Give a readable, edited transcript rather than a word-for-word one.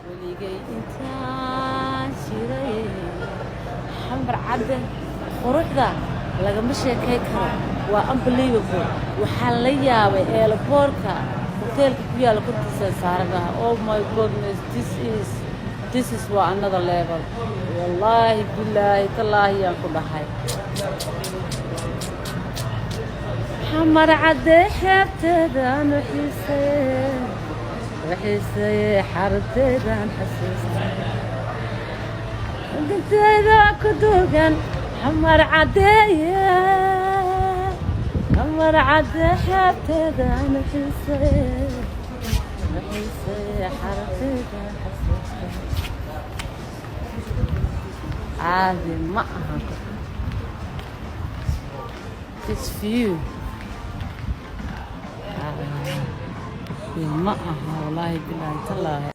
weligay intaan jiray xamar cadde quruxda lagama sheekay karo waa unbelievable waxaan la yaabay eelboorka hoteelka ku yaala kortiisa saaranaha oh my goodness this is waa another level wallaahi bilaahi tallaahi yaan ku dhahay xamar cadde xeebteedaan وحيسي حارتيدان حسيستي قلتيدا كدوغان حمر عدية حمر عدي حارتيدان وحيسي حارتيدان حسيستي عادي معها this view ما والله بالله تالله